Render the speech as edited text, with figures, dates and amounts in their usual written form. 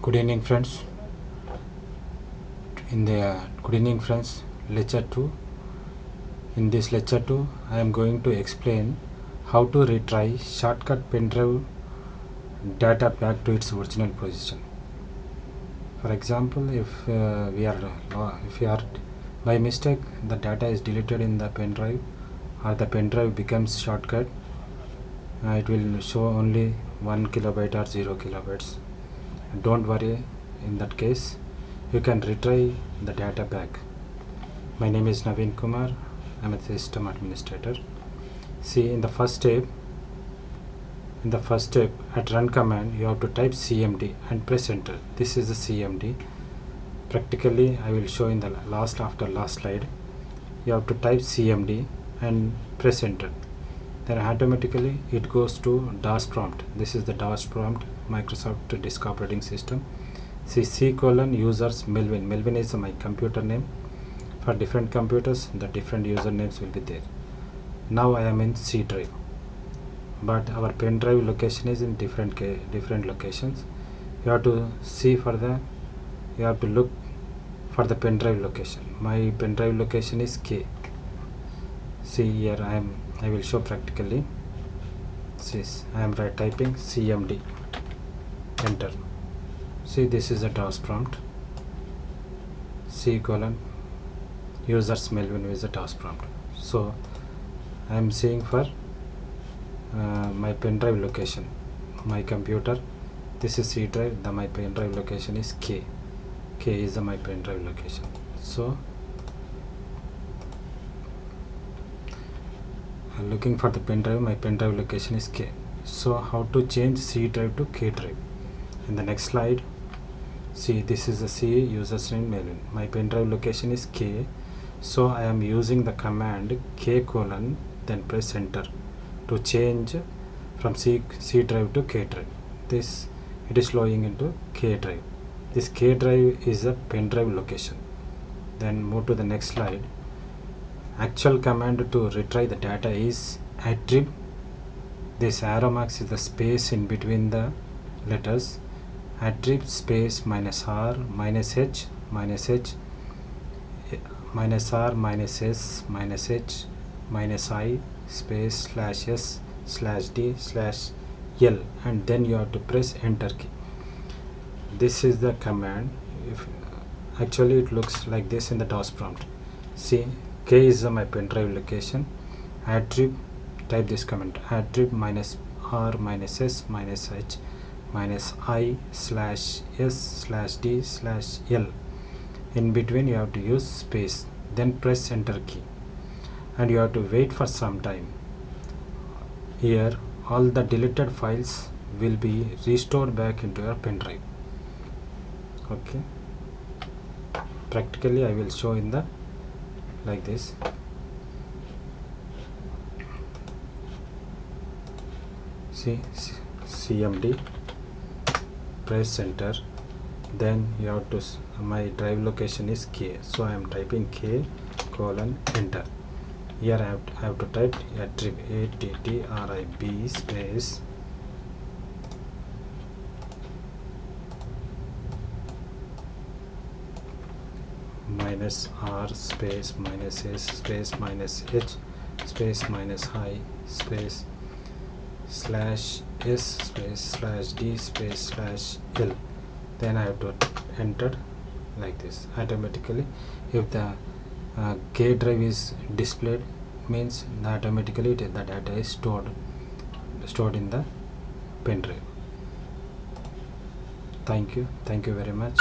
Good evening, friends. Good evening, friends. Lecture 2. In this lecture 2, I am going to explain how to retry shortcut pendrive data back to its original position. For example, if by mistake the data is deleted in the pendrive, or the pendrive becomes shortcut, it will show only 1 kilobyte or 0 kilobytes. Don't worry, in that case you can retry the data back. My name is Naveen Kumar. I am a system administrator. See, in the first step at run command you have to type cmd and press enter. This is the cmd. Practically I will show in the last slide. You have to type cmd and press enter. Then automatically it goes to DOS prompt. This is the DOS prompt, Microsoft Disk Operating System. See, C:users Melvin. Melvin is my computer name. For different computers, the different usernames will be there. Now I am in C drive, but our pen drive location is in different locations. You have to look for the pen drive location. My pen drive location is K. See here, I will show practically. See, I am typing cmd, enter. See, this is a DOS prompt. C:users Melvin is a DOS prompt. So I am seeing for my pen drive location, my computer. This is C drive. My pen drive location is K. K is my pen drive location. So I'm looking for the pen drive. My pen drive location is K. So how to change C drive to K drive? In the next slide, see, this is the C:users name Melvin. My pen drive location is K. So I am using the command K:, then press enter to change from C drive to K drive. It is flowing into K drive. This K drive is a pen drive location. Then move to the next slide. Actual command to retry the data is attrib. This arrow marks is the space in between the letters. Attrib space -r -h -h -r -s -h -i space /s/d/l, and then you have to press enter key. This is the command. Actually it looks like this in the DOS prompt. See, K is my pen drive location. Attrib, type this command, attrib -r -s -h -i/s/d/l. In between you have to use space, then press enter key, and you have to wait for some time. Here all the deleted files will be restored back into your pen drive. Okay, practically I will show in the like this. See, cmd, press enter, then you have to, my drive location is K, so I am typing K:, enter. Here I have to type attrib, attrib space -r space -s space -h space -i space /s space /d space /l. Then I have to enter like this. Automatically, if the K drive is displayed, means automatically the data is stored in the pen drive. Thank you very much.